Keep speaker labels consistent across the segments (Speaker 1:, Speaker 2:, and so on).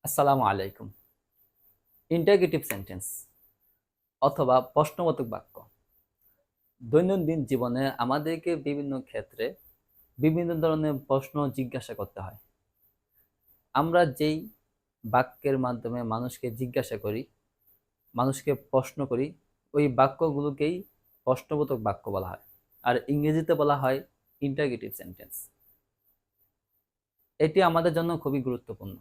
Speaker 1: আসসালামু আলাইকুম। Interrogative sentence অথবা প্রশ্নবোধক বাক্য দৈনন্দিন জীবনে আমাদেরকে বিভিন্ন ক্ষেত্রে বিভিন্ন ধরনের প্রশ্ন জিজ্ঞাসা করতে হয়। আমরা যেই বাক্যের মাধ্যমে মানুষকে জিজ্ঞাসা করি, মানুষকে প্রশ্ন করি, ওই বাক্যগুলোকেই প্রশ্নবোধক বাক্য বলা হয়। আর ইংরেজিতে বলা হয় ইন্টারগেটিভ সেন্টেন্স। এটি আমাদের জন্য খুবই গুরুত্বপূর্ণ,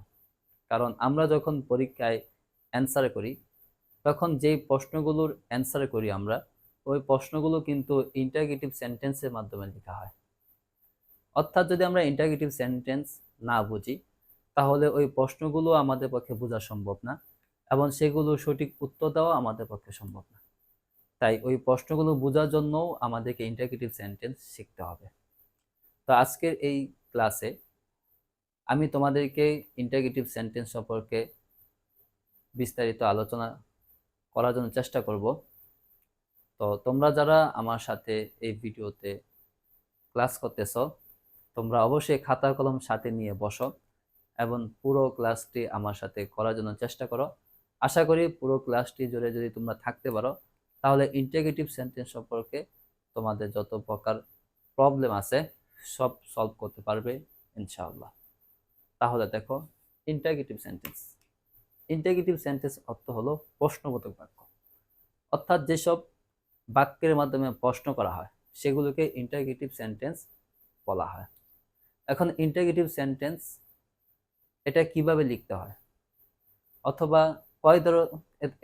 Speaker 1: কারণ আমরা যখন পরীক্ষায় অ্যান্সার করি তখন যেই প্রশ্নগুলোর অ্যান্সার করি আমরা, ওই প্রশ্নগুলো কিন্তু ইন্টারগেটিভ সেন্টেন্সের মাধ্যমে লেখা হয়। অর্থাৎ যদি আমরা ইন্টারগেটিভ সেন্টেন্স না বুঝি, তাহলে ওই প্রশ্নগুলো আমাদের পক্ষে বোঝা সম্ভব না, এবং সেগুলো সঠিক উত্তর দেওয়া আমাদের পক্ষে সম্ভব না। তাই ওই প্রশ্নগুলো বোঝার জন্যও আমাদেরকে ইন্টারগেটিভ সেন্টেন্স শিখতে হবে। তো আজকের এই ক্লাসে আমি তোমাদেরকে ইন্টারগেটিভ সেন্টেন্স সম্পর্কে বিস্তারিত আলোচনা করার জন্য চেষ্টা করব। তো তোমরা যারা আমার সাথে এই ভিডিওতে ক্লাস করতেছ, তোমরা অবশ্যই খাতা কলম সাথে নিয়ে বসো এবং পুরো ক্লাসটি আমার সাথে করার জন্য চেষ্টা করো। আশা করি পুরো ক্লাসটি জুড়ে যদি তোমরা থাকতে পারো, তাহলে ইন্টিগ্রেটিভ সেন্টেন্স সম্পর্কে তোমাদের যত প্রকার প্রবলেম আছে সব সলভ করতে পারবে ইনশাআল্লাহ। তাহলে দেখো, ইন্টিগ্রেটিভ সেন্টেন্স ইন্টিগ্রেটিভ সেন্টেন্স অর্থ হলো প্রশ্নবোধক বাক্য। অর্থাৎ যেসব বাক্যের মাধ্যমে প্রশ্ন করা হয় সেগুলোকে ইন্টারগেটিভ সেন্টেন্স বলা হয়। এখন ইন্টারগেটিভ সেন্টেন্স এটা কিভাবে লিখতে হয়, অথবা কয় ধর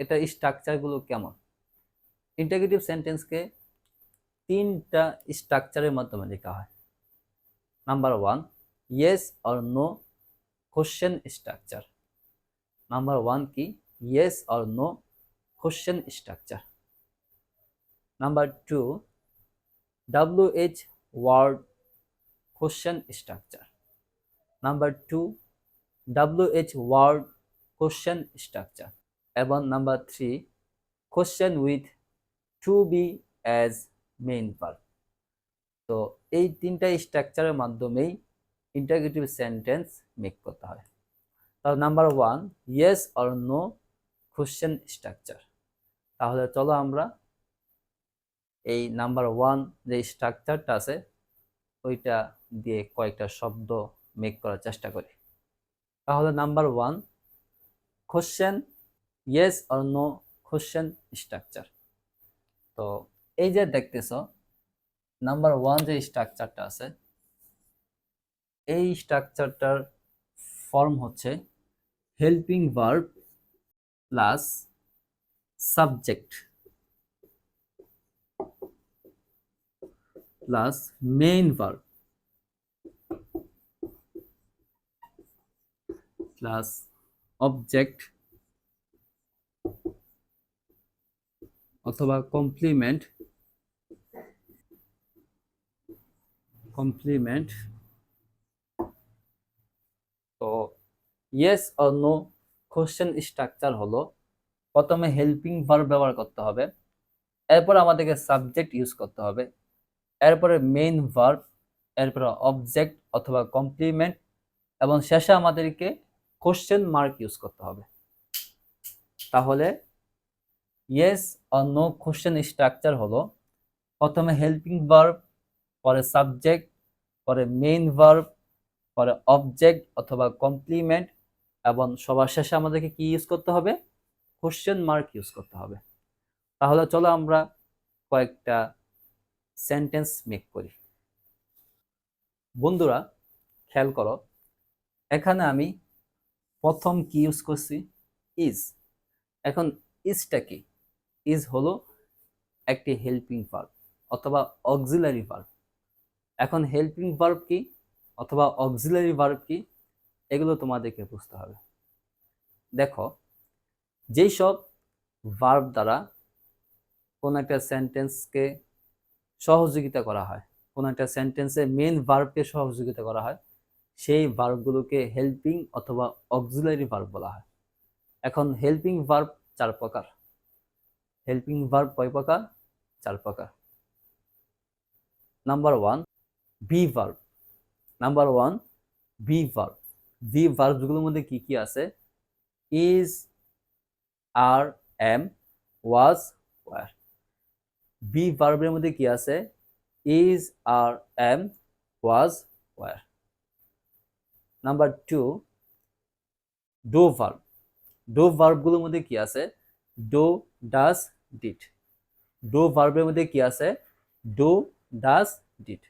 Speaker 1: এটা স্ট্রাকচারগুলো কেমন। ইন্টারগেটিভ সেন্টেন্সকে তিনটা স্ট্রাকচারের মাধ্যমে লেখা হয়। Number one, yes or no question structure. Number one কি? Yes or no question structure. Number two, WH word question structure. Number two, WH word question structure. এবং number three, question with to be as main verb. তো এই তিনটা স্ট্রাকচারের মাধ্যমেই interrogative sentence make করতে হয়। তাহলে number one, yes or no question structure. তাহলে চলো আমরা এই নাম্বার ওয়ান যে স্ট্রাকচারটা আছে ওইটা দিয়ে কয়েকটা শব্দ মেক করার চেষ্টা করি। তাহলে number one, question, yes or no question structure. তো এই যে দেখতেছ নাম্বার ওয়ান যে স্ট্রাকচারটা আছে, এই স্ট্রাকচারটার ফর্ম হচ্ছে helping verb plus subject plus main verb plus object অথবা কমপ্লিমেন্ট তো yes or no question structure হলো প্রথমে হেল্পিং ভার্ব ব্যবহার করতে হবে, এরপর আমাদেরকে সাবজেক্ট ইউজ করতে হবে, এরপরে মেইন ভার্ব, এরপরে অবজেক্ট অথবা কমপ্লিমেন্ট, এবং শেষে আমাদেরকে কোশ্চেন মার্ক ইউজ করতে হবে। তাহলে yes or no question structure হলো প্রথমে হেল্পিং ভার্ব, পরে সাবজেক্ট, পরে মেইন ভার্ব, পরে অবজেক্ট অথবা কমপ্লিমেন্ট, এবং সবার শেষে আমাদেরকে কি ইউজ করতে হবে? কোশ্চেন মার্ক ইউজ করতে হবে। তাহলে চলো আমরা কয়েকটা সেন্টেন্স মেক করি। বন্ধুরা খেয়াল করো, এখানে আমি প্রথম কি ইউজ করছি? ইজ। এখন ইজটা কি? ইজ হলো একটি হেল্পিং ভার্ব অথবা অক্সিলারি ভার্ব। এখন হেল্পিং ভার্ব কি অথবা অক্সিলারি ভার্ব কি, এগুলো তোমাদেরকে বুঝতে হবে। দেখো, যেই সব ভার্ব দ্বারা কোন একটা সেন্টেন্সকে সহযোগিতা করা হয়, কোন একটা সেন্টেন্সে মেইন ভার্বকে সহযোগিতা করা হয়, সেই ভার্বগুলোকে হেল্পিং অথবা অক্সিলারি ভার্ব বলা হয়। এখন হেল্পিং ভার্ব চার প্রকার। হেল্পিং ভার্ব কয় প্রকার? চার প্রকার। Number one, be verb. Number one, be verb. Be ভার্বগুলোর মধ্যে কি কি আছে? Is, are, am, was, were. Be ভার্বের মধ্যে কি আছে? Is, are, am, was, were. Number 2, do verb. Do ভার্বগুলোর মধ্যে কি আছে? Do, does, did. ডু ভার্বের মধ্যে কি আছে? Do, does, did.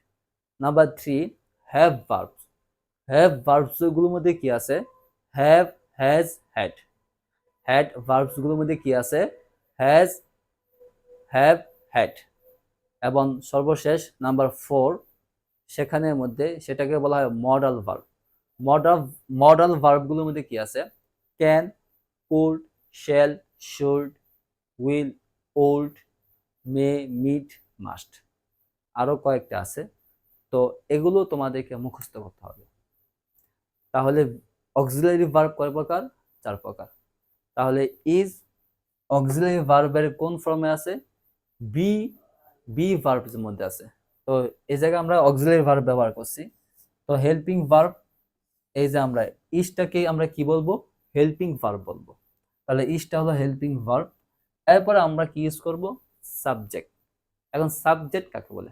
Speaker 1: Number 3, have verb. Have ভার্বসগুলোর মধ্যে কি আছে? Have, has, had. হ্যাড ভার্বসগুলোর মধ্যে কি আছে? Has, have, had. এবং সর্বশেষ নাম্বার 4, সেখানের মধ্যে সেটাকে বলা হয় মডাল ভার্ব। মডাল ভার্বগুলোর মধ্যে কি আছে? Can, could, shall, should, will, would, may, might, must. আরো কয়েকটা আছে, তো এগুলো তোমাদেরকে মুখস্থ করতে হবে। তাহলে অক্সিলারি ভার্ব কয় প্রকার? 4 প্রকার। তাহলে ইজ অক্সিলারি ভার্বের কোন ফর্মে আছে? বি, বি ভার্বের মধ্যে আছে। তো এই জায়গায় আমরা অক্সিলারি ভার্ব ব্যবহার করছি। তো হেল্পিং ভার্ব, এই যে আমরা ইজটাকে আমরা কি বলবো? হেল্পিং ভার্ব বলবো। তাহলে ইজটা হলো হেল্পিং ভার্ব। এরপরে আমরা কি ইউজ করব? সাবজেক্ট। এখন সাবজেক্ট কাকে বলে?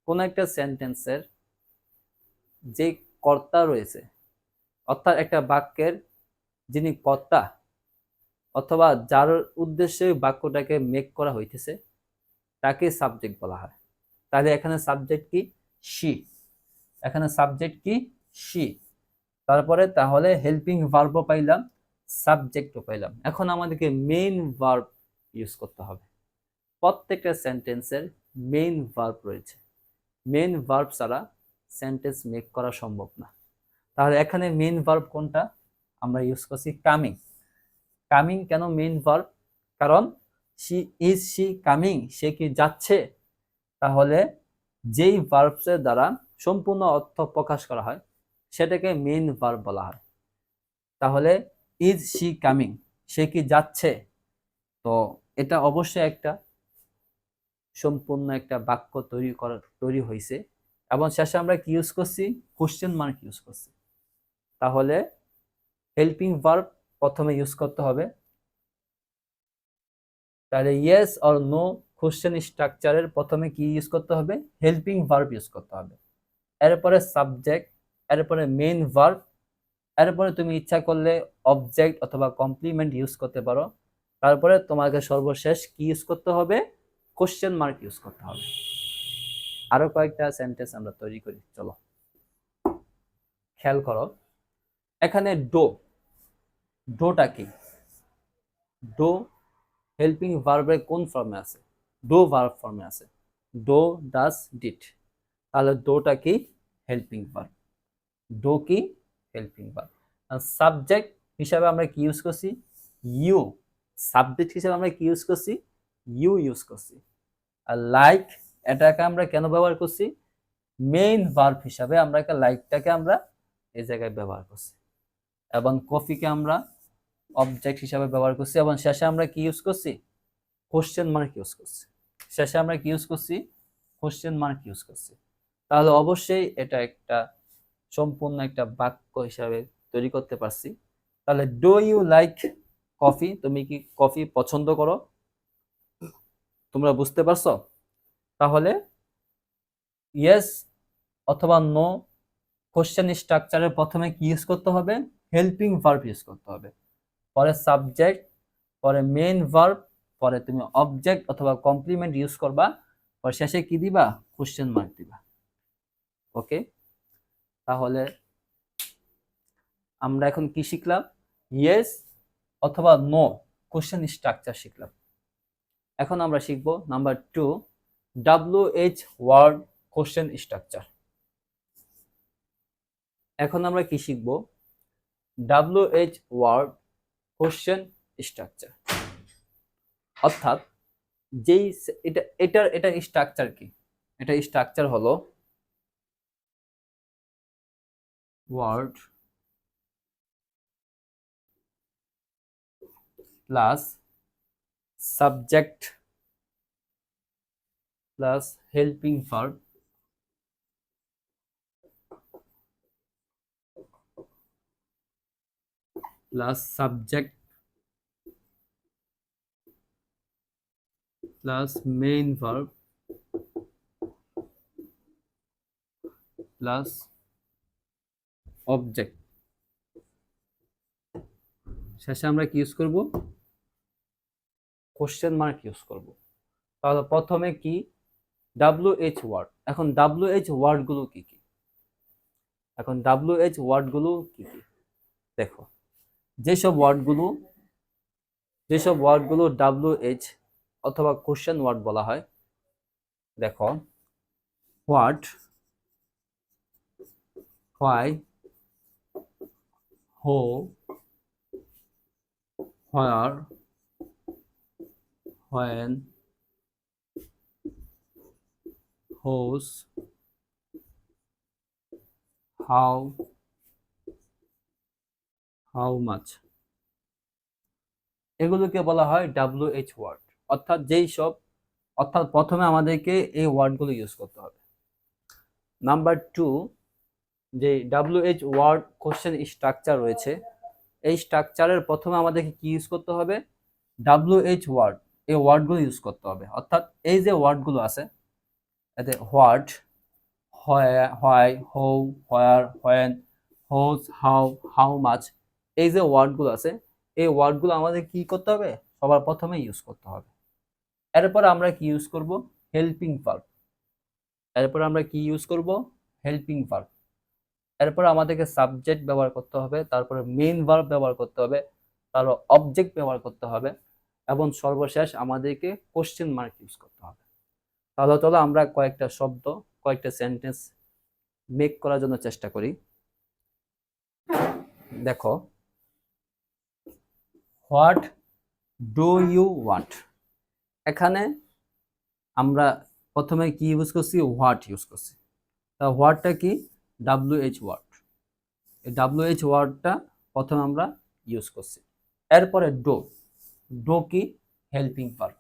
Speaker 1: কোন একটা সেন্টেন্সের যে কর্তা রয়েছে, অর্থাৎ একটা বাক্যের যিনি কর্তা অথবা যার উদ্দেশ্যে বাক্যটাকে মেক করা হইতেছে, তাকে সাবজেক্ট বলা হয়। তাহলে এখানে সাবজেক্ট কি? শি। এখানে সাবজেক্ট কি? শি। তারপরে তাহলে হেল্পিং ভার্বও পাইলাম, সাবজেক্টও পাইলাম। এখন আমাদেরকে মেইন ভার্ব ইউজ করতে হবে। প্রত্যেকটা সেন্টেন্সের মেইন ভার্ব রয়েছে। মেইন ভার্ব ছাড়া সেন্টেন্স মেক করা সম্ভব না। তাহলে এখানে মেইন ভার্ব কোনটা? আমরা ইউজ করছি কামিং। কামিং কেন মেইন ভার্ব? কারণ শি কামিং, সে কি যাচ্ছে? তাহলে যেই ভার্বসের দ্বারা সম্পূর্ণ অর্থ প্রকাশ করা হয় সেটাকে মেইন ভার্ব বলা হয়। তাহলে ইজ শি কামিং, সে কি যাচ্ছে? তো এটা অবশ্যই একটা সম্পূর্ণ একটা বাক্য তৈরি হয়েছে। এবং শেষে আমরা কি ইউজ করছি? কোশ্চেন মার্ক ইউজ করছি। তাহলে হেল্পিং ভার্ব প্রথমে ইউজ করতে হবে। তাহলে ইয়েস অর নো কোশ্চেন স্ট্রাকচারের প্রথমে কি ইউজ করতে হবে? হেল্পিং ভার্ব ইউজ করতে হবে। এরপরে সাবজেক্ট, এরপরে মেইন ভার্ব, এরপরে তুমি ইচ্ছা করলে অবজেক্ট অথবা কমপ্লিমেন্ট ইউজ করতে পারো। তারপরে তোমাকে সর্বশেষ কি ইউজ করতে হবে? কোশ্চেন মার্ক ইউজ করতে হবে। আরো কয়েকটা সেন্টেন্স আমরা তৈরি করি, চলো খেয়াল করো। এখানে ডোটা কি? ডো হেল্পিং ভার্বের কোন ফর্মে আছে? ডো ভার্ব ফর্মে আছে। Do, does, did. তাহলে ডোটা কি? Helping verb. ডো কি? Helping verb. সাবজেক্ট হিসাবে আমরা কি ইউজ করছি? ইউ। সাবজেক্ট হিসাবে আমরা কি ইউজ করছি? ইউ ইউজ করছি। আর লাইক, এটাকে আমরা কেন ব্যবহার করছি? মেইন ভার্ব হিসাবে আমরা লাইকটাকে আমরা এই জায়গায় ব্যবহার করছি। এবং কফিকে আমরা অবজেক্ট হিসাবে ব্যবহার করছি। এবং শেষে আমরা কি ইউজ করছি? কোশ্চেন মার্ক ইউজ করছি। শেষে আমরা কি ইউজ করছি? কোশ্চেন মার্ক ইউজ করছি। তাহলে অবশ্যই এটা একটা সম্পূর্ণ একটা বাক্য হিসাবে তৈরি করতে পারছি। তাহলে ডু ইউ লাইক কফি, তুমি কি কফি পছন্দ করো? তোমরা বুঝতে পারছো? তাহলে ইয়েস অথবা নো কোশ্চেন স্ট্রাকচারের প্রথমে কি ইউজ করতে হবে? হেল্পিং ভার্ব ইউজ করতে হবে। পরে সাবজেক্ট, পরে মেইন ভার্ব, পরে তুমি অবজেক্ট অথবা কমপ্লিমেন্ট ইউজ করবা, পরে শেষে কি দিবা? কোশ্চেন মার্ক দিবা। ওকে, তাহলে আমরা এখন কি শিখলাম? ইয়েস অথবা নো কোশ্চেন স্ট্রাকচার শিখলাম। এখন আমরা শিখবো number 2, WH word question structure. এখন আমরা কি শিখবো? WH word question structure. অর্থাৎ যেই এটা স্ট্রাকচার কি? এটা স্ট্রাকচার হলো word plus subject plus helping verb plus subject plus main verb plus object, শেষে আমরা কি ইউজ করব? কোশ্চেন মার্ক ইউজ করব। তাহলে প্রথমে কি WH ওয়ার্ড। এখন WH ওয়ার্ডগুলো কি কি? এখন WH ওয়ার্ডগুলো কি কি দেখো, যেসব ওয়ার্ডগুলো WH অথবা কোশ্চেন ওয়ার্ড বলা হয়, দেখো what, why, who, where, when, whose, how, how much, এগুলোকে বলা হয় WH ওয়ার্ড। অর্থাৎ প্রথমে আমাদেরকে এই ওয়ার্ডগুলো ইউজ করতে হবে। নাম্বার 2, যে WH ওয়ার্ড কোশ্চেন স্ট্রাকচার রয়েছে, এই স্ট্রাকচারের প্রথমে আমাদেরকে কি ইউজ করতে হবে? WH ওয়ার্ড, এই ওয়ার্ডগুলো ইউজ করতে হবে। অর্থাৎ এই যে ওয়ার্ডগুলো আছে, এতে what, why, who, where, when, whose, how, how much, এই যে ওয়ার্ডগুলো আছে, এই ওয়ার্ডগুলো আমাদের কি করতে হবে? সবার প্রথমে ইউজ করতে হবে। এরপর আমরা কি ইউজ করব? Helping verb. এরপর আমরা কি ইউজ করব? Helping verb. এরপর আমাদেরকে সাবজেক্ট ব্যবহার করতে হবে, তারপরে মেইন ভার্ব ব্যবহার করতে হবে, তারপর অবজেক্ট ব্যবহার করতে হবে, এবং সর্বশেষ আমাদেরকে কোশ্চেন মার্ক ইউজ করতে হবে। তাহলে চলো আমরা কয়েকটা সেন্টেন্স মেক করার জন্য চেষ্টা করি। দেখো, হোয়াট ডু ইউ ওয়ান্ট, এখানে আমরা প্রথমে কি ইউজ করছি? হোয়াট ইউজ করছি। তা হোয়াটটা কি? WH word. এই WH ওয়ার্ডটা প্রথমে আমরা ইউজ করছি। এরপরে ডো কি? Helping verb.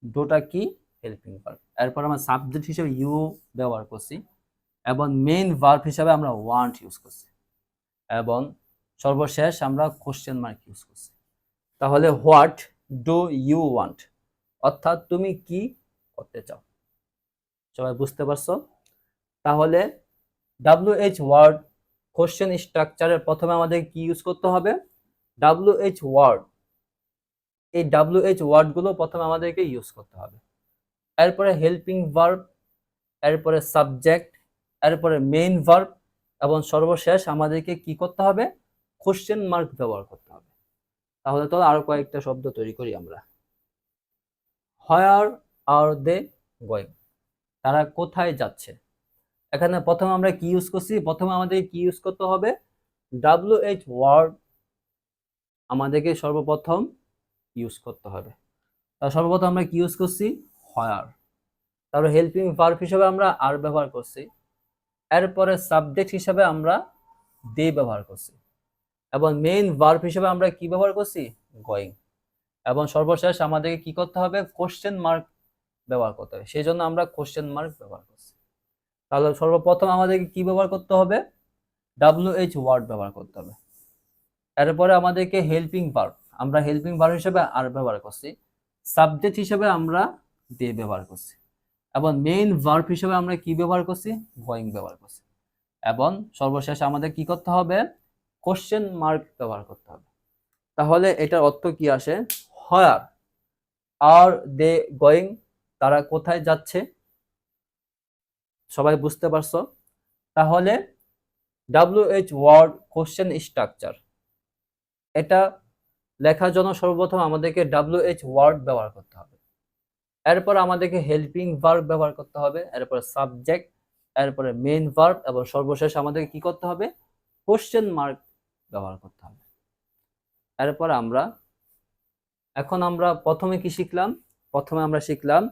Speaker 1: ডোটা কি? Helping verb. এরপর আমরা সাবজেক্ট হিসেবে ইউ ব্যবহার করছি, এবং মেইন ভার্ব হিসেবে আমরা ওয়ান্ট ইউজ করছি, এবং সর্বশেষ আমরা কোশ্চেন মার্ক ইউজ করছি। তাহলে হোয়াট ডু ইউ ওয়ান্ট, অর্থাৎ তুমি কি করতে চাও। সবাই বুঝতে পারছো? তাহলে WH ওয়ার্ড কোশ্চেন স্ট্রাকচারের প্রথমে আমাদের কি ইউজ করতে হবে? WH word. এই WH ওয়ার্ডগুলো প্রথমে আমাদেরকে ইউজ করতে হবে। এরপরে হেল্পিং ভার্ব, এরপরে সাবজেক্ট, এরপরে মেইন ভার্ব, এবং সর্বশেষ আমাদেরকে কি করতে হবে? কোশ্চেন মার্ক ব্যবহার করতে হবে। তাহলে তো আরো কয়েকটা শব্দ তৈরি করি আমরা। হোয়ার আর দে গোয়িং, তারা কোথায় যাচ্ছে। এখানে প্রথমে আমরা কি ইউজ করছি? প্রথমে আমাদের কি ইউজ করতে হবে? WH ওয়ার্ড আমাদেরকে সর্বপ্রথম ইউজ করতে হবে। সর্বপ্রথম আমরা কি ইউজ করছি? হোয়ার। তারপরে হেল্পিং ভার্ব হিসেবে আমরা আর ব্যবহার করছি। এরপরে সাবজেক্ট হিসেবে আমরা দে ব্যবহার করছি, এবং মেইন ভার্ব হিসেবে আমরা কি ব্যবহার করছি? গোয়িং। এবং সর্বশেষ আমাদেরকে কি করতে হবে? কোশ্চেন মার্ক ব্যবহার করতে হবে, সেই জন্য আমরা কোশ্চেন মার্ক ব্যবহার করছি। তাহলে সর্বপ্রথম আমাদেরকে কি ব্যবহার করতে হবে? WH ওয়ার্ড ব্যবহার করতে হবে। এরপরে আমাদেরকে হেল্পিং ভার্ব, আমরা হেল্পিং ভার্ব হিসেবে আর ব্যবহার করছি, সাবজেক্ট হিসেবে আমরা দে ব্যবহার করছি, এবং মেইন ভার্ব হিসেবে আমরা কি ব্যবহার করছি? গোয়িং ব্যবহার করছি, এবং সর্বশেষ আমাদের কি করতে হবে? কোশ্চেন মার্ক ব্যবহার করতে হবে। তাহলে এটার অর্থ কি আসে? হোয়ার আর দে গোয়িং, তারা কোথায় যাচ্ছে। সবাই বুঝতে পারছো? তাহলে WH ওয়ার্ড কোশ্চেন স্ট্রাকচার, এটা লেখার জন্য সর্বপ্রথম আমাদেরকে WH ওয়ার্ড ব্যবহার করতে হবে। এরপর আমাদেরকে হেল্পিং ভার্ব ব্যবহার করতে হবে, এরপর সাবজেক্ট, এরপরে মেইন ভার্ব, এবং সর্বশেষ আমাদেরকে কি করতে হবে? কোশ্চেন মার্ক ব্যবহার করতে হবে। এরপর এখন আমরা প্রথমে কি শিখলাম? প্রথমে আমরা শিখলাম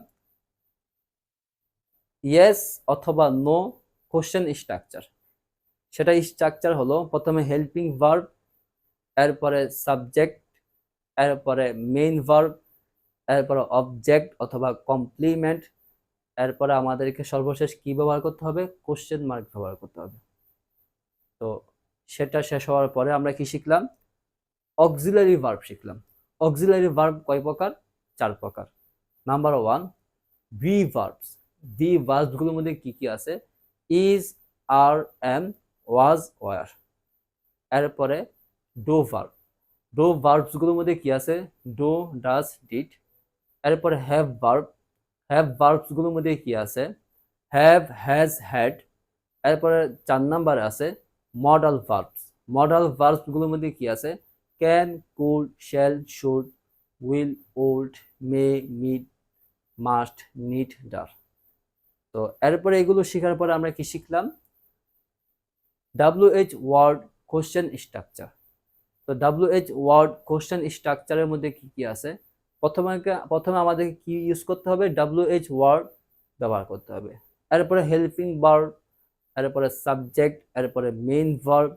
Speaker 1: ইয়েস অথবা নো কোশ্চেন স্ট্রাকচার। সেটা স্ট্রাকচার হলো প্রথমে হেল্পিং ভার্ব, এরপরে সাবজেক্ট, এরপরে মেইন ভার্ব, এরপরে অবজেক্ট অথবা কমপ্লিমেন্ট, এরপরে আমাদেরকে সর্বশেষ কি ব্যবহার করতে হবে? কোশ্চেন মার্ক ব্যবহার করতে হবে। তো সেটা শেষ হওয়ার পরে আমরা কি শিখলাম? অক্সিলারি ভার্ব শিখলাম। অক্সিলারি ভার্ব কয় প্রকার? 4 প্রকার। Number 1 be verbs. ভি ভার্বসগুলোর মধ্যে কি কি আছে? Is, are, am, was, were. এরপরে ডু ভার্ব। ডু ভার্বসগুলোর মধ্যে কি আছে? Do, does, did. এরপরে হ্যাভ ভার্ব। হ্যাভ ভার্বসগুলোর মধ্যে কি আছে? Have, has, had. এরপরে 4 নাম্বারে আছে মডাল ভার্বস। মডাল ভার্বসগুলোর মধ্যে কি আছে? Can, could, shall, should, will, would, may, might, must, need, dare. তো এরপরে এগুলো শেখার পরে আমরা কি শিখলাম? WH word question structure. তো WH ওয়ার্ড কোশ্চেন স্ট্রাকচারের মধ্যে কি কি আছে? প্রথমে আমাদের কি ইউজ করতে হবে? WH ওয়ার্ড ব্যবহার করতে হবে। এরপরে হেল্পিং ভার্ব, এরপরে সাবজেক্ট, এরপরে মেইন ভার্ব,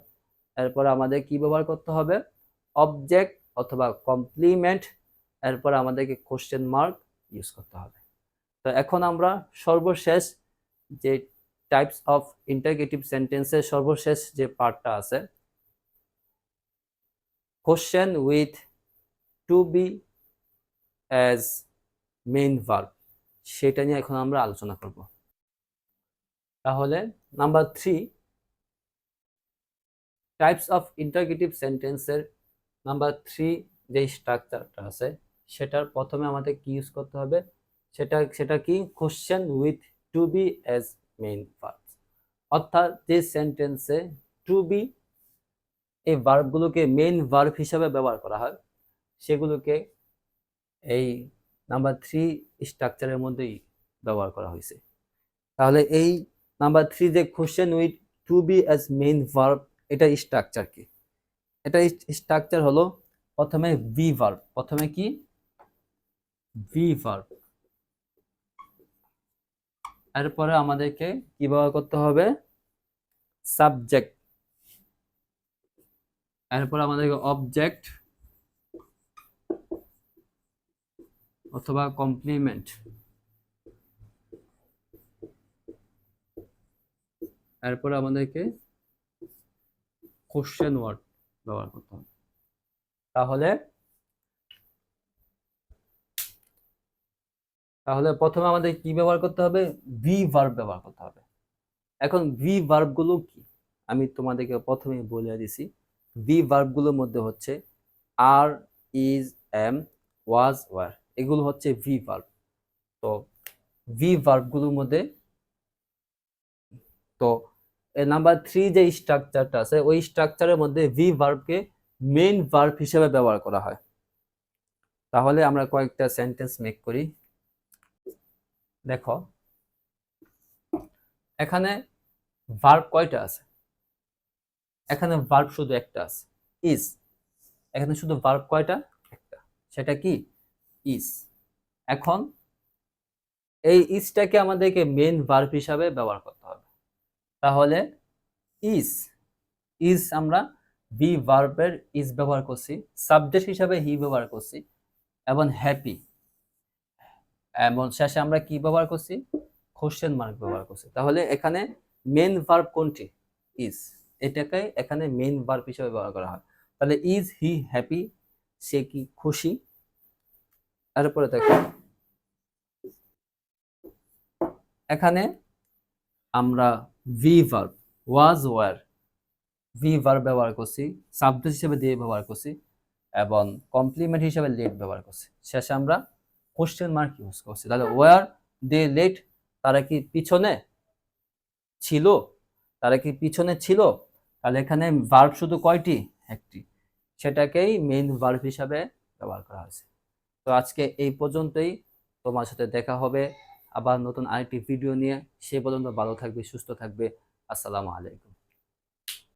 Speaker 1: এরপরে আমাদের কি ব্যবহার করতে হবে? অবজেক্ট অথবা কমপ্লিমেন্ট, এরপরে আমাদেরকে কোশ্চেন মার্ক ইউজ করতে হবে। তো এখন আমরা সর্বশেষ যে টাইপস অফ ইন্টারগেটিভ সেন্টেন্সের সর্বশেষ যে পার্টটা আছে, question with to be as main verb, সেটা নিয়ে এখন আমরা আলোচনা করব। তাহলে নাম্বার 3 টাইপস অফ ইন্টারগেটিভ সেন্টেন্সের নাম্বার 3 যে স্ট্রাকচারটা আছে, সেটার প্রথমে আমাদের কি ইউজ করতে হবে? সেটা কি? Question with to be as main verb. অর্থাৎ যে সেন্টেন্সে টু বি এই ভার্বগুলোকে মেইন ভার্ব হিসাবে ব্যবহার করা হয়, সেগুলোকে এই নাম্বার 3 স্ট্রাকচারের মধ্যেই ব্যবহার করা হয়েছে। তাহলে এই নাম্বার 3 যে question with to be as main verb, এটা স্ট্রাকচার কি? এটা স্ট্রাকচার হলো প্রথমে ভি ভার্ব। প্রথমে কি? Be verb. এরপরে আমাদেরকে কি ব্যবহার করতে হবে? সাবজেক্ট। এরপরে আমাদেরকে অবজেক্ট অথবা কমপ্লিমেন্ট, এরপরে আমাদেরকে কোশ্চেন ওয়ার্ড ব্যবহার করতে হবে। তাহলে প্রথমে আমাদের কি ব্যবহার করতে হবে? ভি ভার্ব ব্যবহার করতে হবে। এখন ভি ভার্বগুলো কি আমি তোমাদেরকে প্রথমেই বলে দিছি। ভি ভার্বগুলোর মধ্যে হচ্ছে আর, ইজ, এম, ওয়াজ, ওয়ার, এগুলো হচ্ছে ভি ভার্ব। তো ভি ভার্বগুলোর মধ্যে তো নাম্বার 3 যে স্ট্রাকচারটা আছে, ওই স্ট্রাকচারের মধ্যে ভি ভার্বকে মেইন ভার্ব হিসেবে ব্যবহার করা হয়। তাহলে আমরা কয়েকটা সেন্টেন্স মেক করি। দেখো এখানে ভার্ব কয়টা আছে? এখানে ভার্ব শুধু একটা আছে, ইজ। এখানে শুধু ভার্ব কয়টা? একটা, সেটা কি? ইজ। এখন এই ইজটাকে আমাদেরকে মেইন ভার্ব হিসাবে ব্যবহার করতে হবে। তাহলে ইজ ইজ আমরা বি ভার্বের ইজ ব্যবহার করছি, সাবজেক্ট হিসাবে হি ব্যবহার করছি, এবং হ্যাপি, এবং শেষে আমরা কি ব্যবহার করছি? কোশ্চেন মার্ক ব্যবহার করছি। তাহলে এখানে মেইন ভার্ব কোনটি? ইজ। এটাকে এখানে মেইন ভার্ব হিসেবে ব্যবহার করা হয়। তাহলে ইজ হি হ্যাপি? সে কি খুশি? তারপরে দেখো এখানে আমরা be verb was, were, be verb ব্যবহার করছি, সাবজেক্ট হিসেবে দিয়ে ব্যবহার করছি, এবং কমপ্লিমেন্ট হিসেবে লেট ব্যবহার করছি। শেষে আমরা কোশ্চেন মার্ক ইউজ করছি। তাহলে ওয়ার দে লেট? তারা কি পিছনে ছিল? তারা কি পিছনে ছিল? তাহলে এখানে ভার্ব শুধু কয়টি? একটি, সেটাকেই মেইন ভার্ব হিসাবে ব্যবহার করা হয়েছে। তো আজকে এই পর্যন্তই। তোমার সাথে দেখা হবে আবার নতুন আরেকটি ভিডিও নিয়ে। সে পর্যন্ত ভালো থাকবে, সুস্থ থাকবে। আসসালামু আলাইকুম।